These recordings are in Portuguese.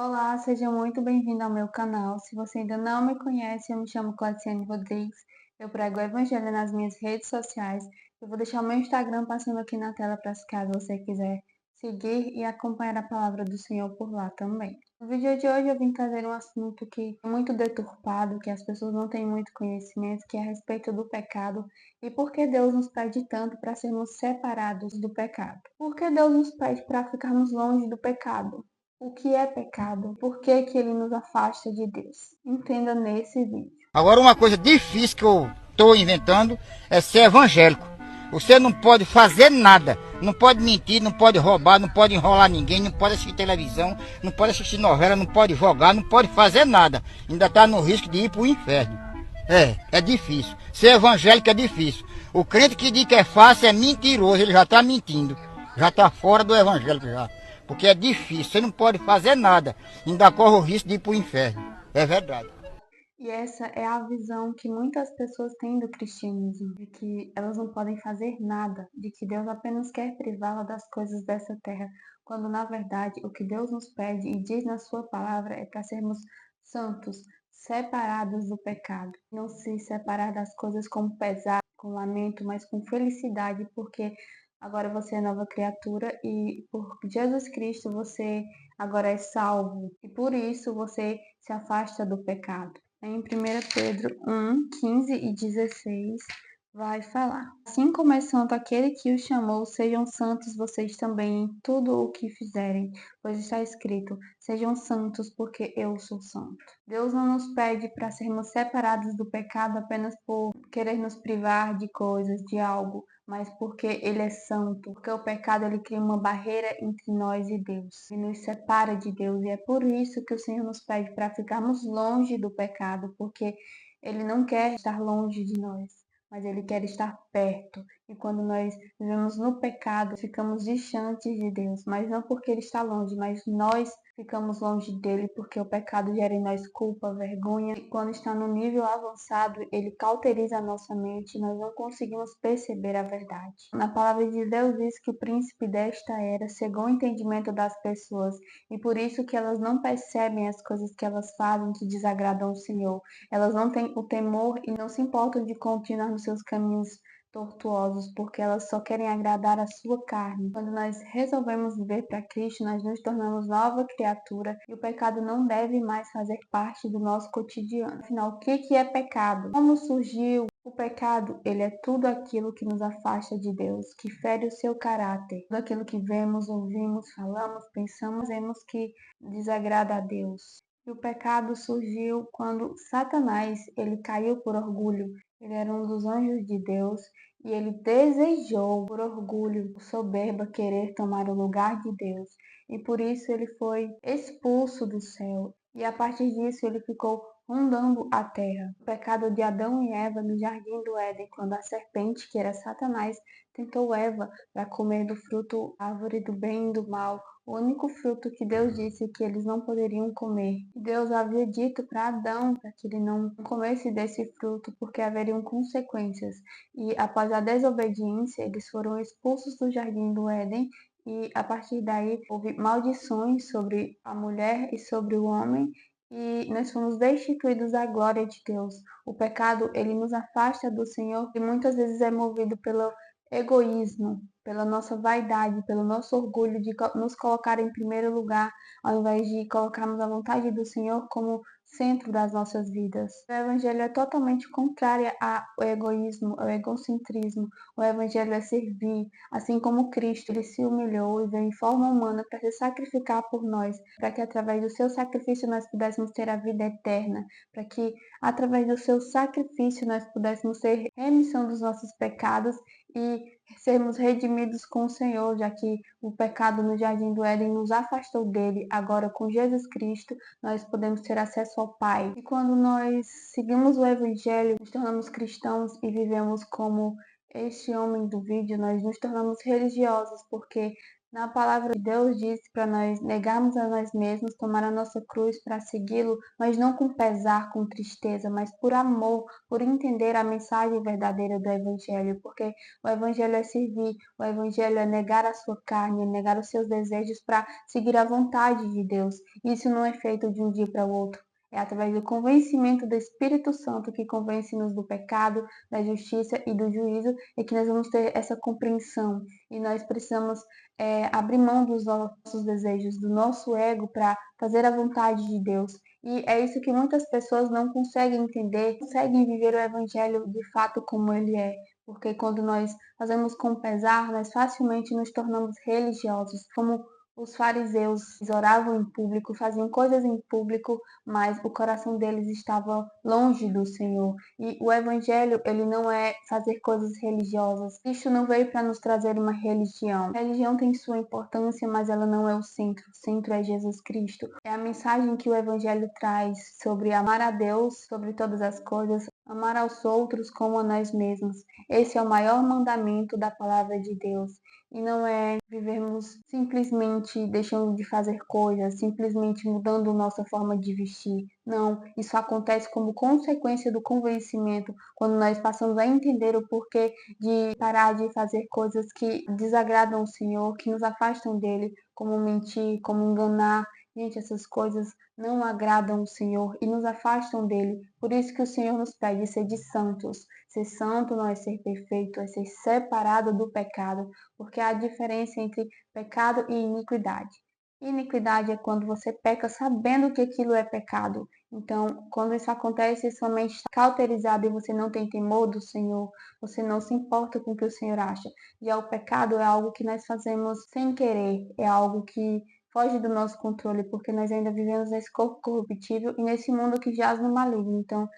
Olá, seja muito bem-vindo ao meu canal. Se você ainda não me conhece, eu me chamo Claudiciane Rodrigues. Eu prego o Evangelho nas minhas redes sociais. Eu vou deixar o meu Instagram passando aqui na tela para caso você quiser seguir e acompanhar a palavra do Senhor por lá também. No vídeo de hoje eu vim trazer um assunto que é muito deturpado, que as pessoas não têm muito conhecimento, que é a respeito do pecado e por que Deus nos pede tanto para sermos separados do pecado. Por que Deus nos pede para ficarmos longe do pecado? O que é pecado? Por que que ele nos afasta de Deus? Entenda nesse vídeo. Agora, uma coisa difícil que eu estou inventando é ser evangélico. Você não pode fazer nada, não pode mentir, não pode roubar, não pode enrolar ninguém, não pode assistir televisão, não pode assistir novela, não pode jogar, não pode fazer nada. Ainda está no risco de ir para o inferno. É difícil. Ser evangélico é difícil. O crente que diz que é fácil é mentiroso, ele já está mentindo. Já está fora do evangélico já. Porque é difícil, você não pode fazer nada. Ainda corre o risco de ir para o inferno. É verdade. E essa é a visão que muitas pessoas têm do cristianismo, de que elas não podem fazer nada, de que Deus apenas quer privá-la das coisas dessa terra, quando na verdade o que Deus nos pede e diz na sua palavra é para sermos santos, separados do pecado. Não se separar das coisas com pesar, com lamento, mas com felicidade, porque agora você é nova criatura e por Jesus Cristo você agora é salvo. E por isso você se afasta do pecado. Em 1 Pedro 1, 15 e 16, vai falar: Assim como é santo aquele que os chamou, sejam santos vocês também em tudo o que fizerem, pois está escrito: sejam santos, porque eu sou santo. Deus não nos pede para sermos separados do pecado apenas por querer nos privar de coisas, de algo, mas porque Ele é santo, porque o pecado ele cria uma barreira entre nós e Deus, e nos separa de Deus, e é por isso que o Senhor nos pede para ficarmos longe do pecado, porque Ele não quer estar longe de nós, mas Ele quer estar perto, e quando nós vivemos no pecado, ficamos distantes de Deus, mas não porque Ele está longe, mas nós ficamos longe dele porque o pecado gera em nós culpa, vergonha. E quando está no nível avançado, ele cauteriza a nossa mente e nós não conseguimos perceber a verdade. Na palavra de Deus diz que o príncipe desta era cegou o entendimento das pessoas e por isso que elas não percebem as coisas que elas fazem que desagradam ao Senhor. Elas não têm o temor e não se importam de continuar nos seus caminhos tortuosos, porque elas só querem agradar a sua carne. Quando nós resolvemos viver para Cristo, nós nos tornamos nova criatura e o pecado não deve mais fazer parte do nosso cotidiano. Afinal, o que é pecado? Como surgiu? O pecado, ele é tudo aquilo que nos afasta de Deus, que fere o seu caráter. Tudo aquilo que vemos, ouvimos, falamos, pensamos, vemos que desagrada a Deus. E o pecado surgiu quando Satanás, ele caiu por orgulho. Ele era um dos anjos de Deus e ele desejou, por orgulho, por soberba, querer tomar o lugar de Deus. E por isso ele foi expulso do céu. E a partir disso ele ficou rondando a terra. O pecado de Adão e Eva no jardim do Éden, quando a serpente, que era Satanás, tentou Eva para comer do fruto árvore do bem e do mal, o único fruto que Deus disse que eles não poderiam comer. Deus havia dito para Adão para que ele não comesse desse fruto, porque haveriam consequências. E após a desobediência, eles foram expulsos do jardim do Éden. E a partir daí houve maldições sobre a mulher e sobre o homem, e nós fomos destituídos da glória de Deus. O pecado, ele nos afasta do Senhor e muitas vezes é movido pelo egoísmo, pela nossa vaidade, pelo nosso orgulho de nos colocar em primeiro lugar, ao invés de colocarmos a vontade do Senhor como centro das nossas vidas. O Evangelho é totalmente contrário ao egoísmo, ao egocentrismo. O Evangelho é servir, assim como Cristo, ele se humilhou e veio em forma humana para se sacrificar por nós, para que através do seu sacrifício nós pudéssemos ter a vida eterna, para que através do seu sacrifício nós pudéssemos ter remissão dos nossos pecados e sermos redimidos com o Senhor, já que o pecado no jardim do Éden nos afastou dele. Agora, com Jesus Cristo, nós podemos ter acesso ao Pai. E quando nós seguimos o Evangelho, nos tornamos cristãos e vivemos como este homem do vídeo, nós nos tornamos religiosos, porque Na palavra de Deus diz para nós negarmos a nós mesmos, tomar a nossa cruz para segui-lo, mas não com pesar, com tristeza, mas por amor, por entender a mensagem verdadeira do Evangelho, porque o Evangelho é servir, o Evangelho é negar a sua carne, é negar os seus desejos para seguir a vontade de Deus. Isso não é feito de um dia para o outro. É através do convencimento do Espírito Santo que convence-nos do pecado, da justiça e do juízo, e que nós vamos ter essa compreensão. E nós precisamos abrir mão dos nossos desejos, do nosso ego para fazer a vontade de Deus. E é isso que muitas pessoas não conseguem entender, conseguem viver o Evangelho de fato como ele é. Porque quando nós fazemos com pesar, nós facilmente nos tornamos religiosos, como os fariseus oravam em público, faziam coisas em público, mas o coração deles estava longe do Senhor. E o Evangelho, ele não é fazer coisas religiosas. Cristo não veio para nos trazer uma religião. A religião tem sua importância, mas ela não é o centro. O centro é Jesus Cristo. É a mensagem que o Evangelho traz sobre amar a Deus sobre todas as coisas, amar aos outros como a nós mesmos. Esse é o maior mandamento da palavra de Deus. E não é vivermos simplesmente deixando de fazer coisas, simplesmente mudando nossa forma de vestir. Não, isso acontece como consequência do convencimento, quando nós passamos a entender o porquê de parar de fazer coisas que desagradam o Senhor, que nos afastam dele, como mentir, como enganar. Gente, essas coisas não agradam o Senhor e nos afastam dele. Por isso que o Senhor nos pede ser de santos. Ser santo não é ser perfeito, é ser separado do pecado, porque há diferença entre pecado e iniquidade. Iniquidade é quando você peca sabendo que aquilo é pecado. Então, quando isso acontece, sua mente está cauterizada e você não tem temor do Senhor, você não se importa com o que o Senhor acha. Já o pecado é algo que nós fazemos sem querer, é algo que foge do nosso controle, porque nós ainda vivemos nesse corpo corruptível e nesse mundo que jaz no maligno. Então,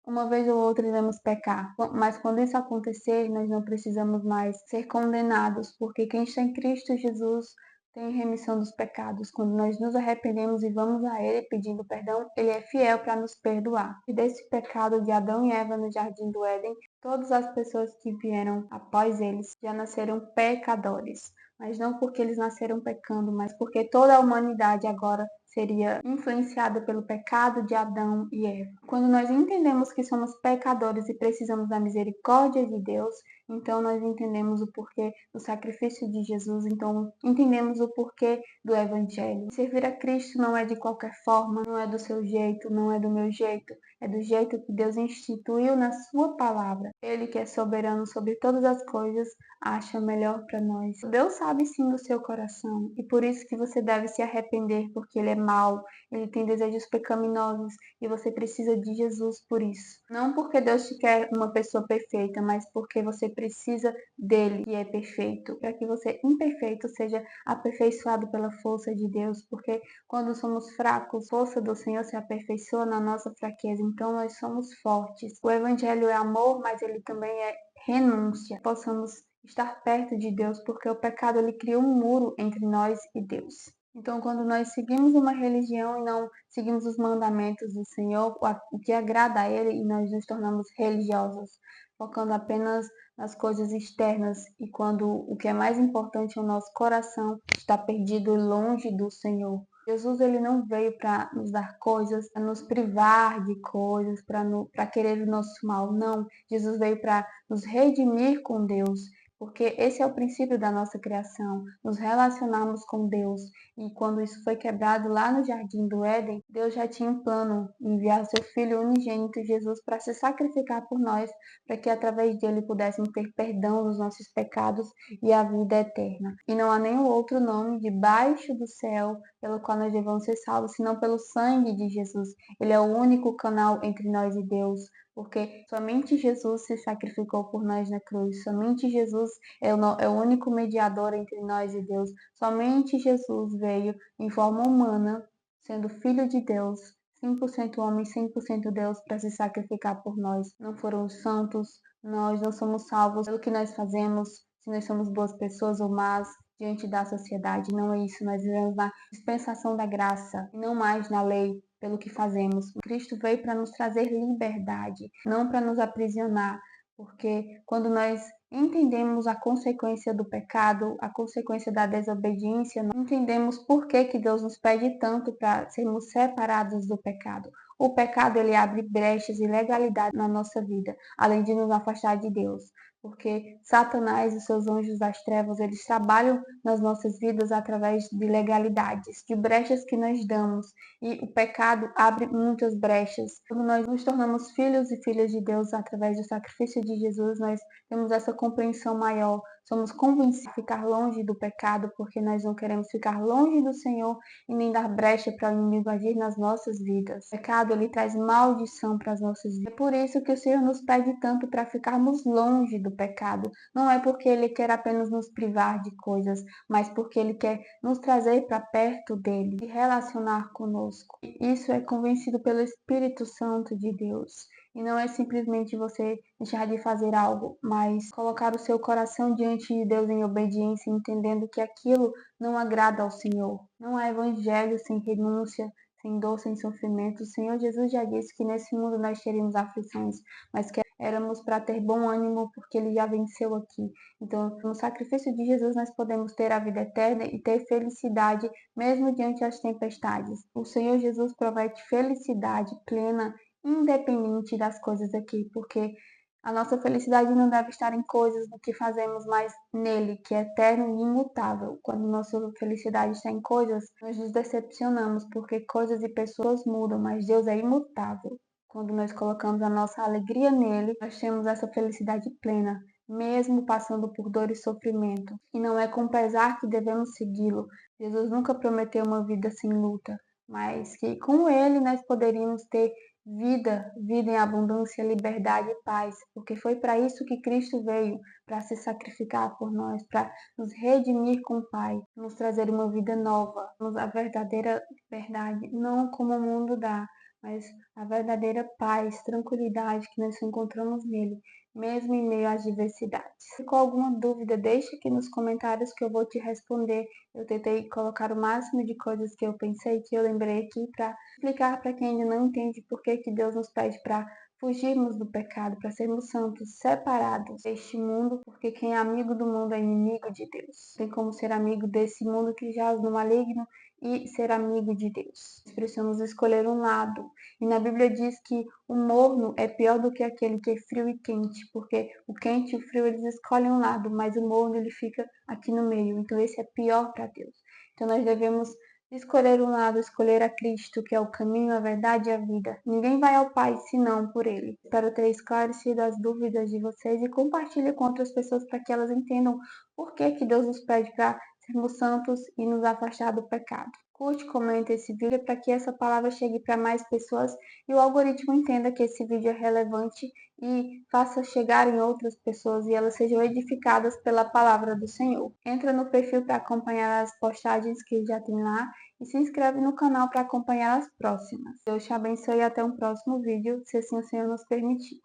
uma vez ou outra iremos pecar, mas quando isso acontecer, nós não precisamos mais ser condenados, porque quem está em Cristo Jesus tem remissão dos pecados. Quando nós nos arrependemos e vamos a Ele pedindo perdão, Ele é fiel para nos perdoar. E desse pecado de Adão e Eva no jardim do Éden, todas as pessoas que vieram após eles já nasceram pecadores. Mas não porque eles nasceram pecando, mas porque toda a humanidade agora seria influenciada pelo pecado de Adão e Eva. Quando nós entendemos que somos pecadores e precisamos da misericórdia de Deus, então nós entendemos o porquê do sacrifício de Jesus, então entendemos o porquê do Evangelho. Servir a Cristo não é de qualquer forma, não é do seu jeito, não é do meu jeito, é do jeito que Deus instituiu na sua palavra. Ele que é soberano sobre todas as coisas, acha melhor para nós. Deus sabe sim do seu coração e por isso que você deve se arrepender, porque ele é mau, ele tem desejos pecaminosos e você precisa de Jesus por isso. Não porque Deus te quer uma pessoa perfeita, mas porque você precisa dele e é perfeito, para que você imperfeito seja aperfeiçoado pela força de Deus, porque quando somos fracos, a força do Senhor se aperfeiçoa na nossa fraqueza, então nós somos fortes. O evangelho é amor, mas ele também é renúncia. Possamos estar perto de Deus, porque o pecado ele cria um muro entre nós e Deus. Então, quando nós seguimos uma religião e não seguimos os mandamentos do Senhor, o que agrada a Ele, e nós nos tornamos religiosos, focando apenas nas coisas externas, e quando o que é mais importante é o nosso coração está perdido longe do Senhor. Jesus ele não veio para nos dar coisas, para nos privar de coisas, para querer o nosso mal. Não, Jesus veio para nos redimir com Deus. Porque esse é o princípio da nossa criação, nos relacionarmos com Deus. E quando isso foi quebrado lá no Jardim do Éden, Deus já tinha um plano, enviar seu Filho unigênito Jesus para se sacrificar por nós, para que através dele pudéssemos ter perdão dos nossos pecados e a vida eterna. E não há nenhum outro nome debaixo do céu pelo qual nós devemos ser salvos, senão pelo sangue de Jesus. Ele é o único canal entre nós e Deus, porque somente Jesus se sacrificou por nós na cruz, somente Jesus é o único mediador entre nós e Deus, somente Jesus veio em forma humana, sendo Filho de Deus, 100% homem, 100% Deus, para se sacrificar por nós. Não foram os santos, nós não somos salvos pelo que nós fazemos, se nós somos boas pessoas ou más, diante da sociedade. Não é isso, nós vivemos na dispensação da graça, e não mais na lei, pelo que fazemos. Cristo veio para nos trazer liberdade, não para nos aprisionar, porque quando nós entendemos a consequência do pecado, a consequência da desobediência, não entendemos por que Deus nos pede tanto para sermos separados do pecado. O pecado ele abre brechas e legalidade na nossa vida, além de nos afastar de Deus. Porque Satanás e seus anjos das trevas, eles trabalham nas nossas vidas através de legalidades, de brechas que nós damos. E o pecado abre muitas brechas. Quando nós nos tornamos filhos e filhas de Deus através do sacrifício de Jesus, nós temos essa compreensão maior, somos convencidos de ficar longe do pecado, porque nós não queremos ficar longe do Senhor e nem dar brecha para o inimigo agir nas nossas vidas. O pecado, ele traz maldição para as nossas vidas. É por isso que o Senhor nos pede tanto para ficarmos longe do pecado. Não é porque Ele quer apenas nos privar de coisas, mas porque Ele quer nos trazer para perto dEle e relacionar conosco. E isso é convencido pelo Espírito Santo de Deus. E não é simplesmente você deixar de fazer algo, mas colocar o seu coração diante de Deus em obediência, entendendo que aquilo não agrada ao Senhor. Não há evangelho sem renúncia, sem dor, sem sofrimento. O Senhor Jesus já disse que nesse mundo nós teríamos aflições, mas que éramos para ter bom ânimo porque Ele já venceu aqui. Então, no sacrifício de Jesus nós podemos ter a vida eterna e ter felicidade mesmo diante das tempestades. O Senhor Jesus promete felicidade plena independente das coisas aqui, porque a nossa felicidade não deve estar em coisas do que fazemos, mas nele, que é eterno e imutável. Quando nossa felicidade está em coisas, nós nos decepcionamos, porque coisas e pessoas mudam, mas Deus é imutável. Quando nós colocamos a nossa alegria nele, nós temos essa felicidade plena, mesmo passando por dor e sofrimento. E não é com pesar que devemos segui-lo. Jesus nunca prometeu uma vida sem luta, mas que com ele nós poderíamos ter vida em abundância, liberdade e paz, porque foi para isso que Cristo veio, para se sacrificar por nós, para nos redimir com o Pai, nos trazer uma vida nova, a verdadeira verdade, não como o mundo dá, mas a verdadeira paz, tranquilidade que nós encontramos nele, mesmo em meio às diversidades. Se ficou alguma dúvida, deixe aqui nos comentários que eu vou te responder. Eu tentei colocar o máximo de coisas que eu pensei, que eu lembrei aqui, para explicar para quem ainda não entende por que Deus nos pede para fugirmos do pecado, para sermos santos, separados deste mundo, porque quem é amigo do mundo é inimigo de Deus. Tem como ser amigo desse mundo que jaz no maligno e ser amigo de Deus. Nós precisamos escolher um lado. E na Bíblia diz que o morno é pior do que aquele que é frio e quente, porque o quente e o frio eles escolhem um lado, mas o morno ele fica aqui no meio. Então esse é pior para Deus. Então nós devemos escolher um lado, escolher a Cristo, que é o caminho, a verdade e a vida. Ninguém vai ao Pai senão por Ele. Espero ter esclarecido as dúvidas de vocês e compartilhe com outras pessoas para que elas entendam por que Deus nos pede para sermos santos e nos afastar do pecado. Curte, comenta esse vídeo para que essa palavra chegue para mais pessoas e o algoritmo entenda que esse vídeo é relevante e faça chegar em outras pessoas e elas sejam edificadas pela palavra do Senhor. Entra no perfil para acompanhar as postagens que já tem lá e se inscreve no canal para acompanhar as próximas. Deus te abençoe e até um próximo vídeo, se assim o Senhor nos permitir.